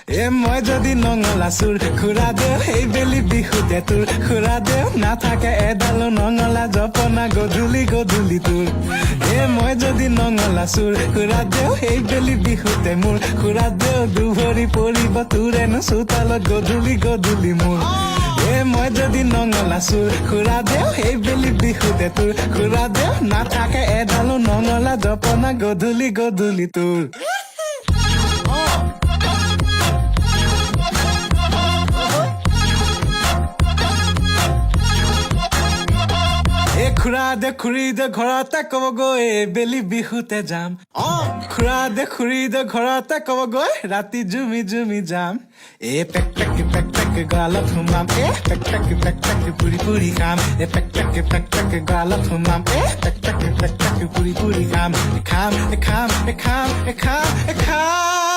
মই যদি নঙলা চুৰ খুৰা দেও সেই বেলি বিহুতে তোৰ খুৰা দেও নাথাকে এডালো নঙলা জপনা গধূলি গধূলি তোৰ মই যদি নঙলা চুৰ খুৰা দেও সেই বেলি বিহুতে মোৰ খুৰা দেও দুভৰি পৰিব তোৰেনো চোতালত গধূলি গধূলি মোৰ মই যদি নঙলা চুৰ খুৰা দেও সেই বেলি বিহুতে তোৰ খুৰা দেও নাথাকে এডালো নঙলা জপনা গধূলি গধূলি তোৰ খুৰা দে খুৰী দে ঘৰতে ক'বগৈ বেলি বিহুতে যাম খুৰা দে খুৰী দে ঘৰতে ক'বগৈ ৰাতি জুমি জুমি যাম পেক পেক গালত সোমাম পেক পেক পুৰি পুৰি খাম পেক পেক গালত সোমাম পেক পেক পুৰি পুৰি খাম খাম খাম খাম খাম খাম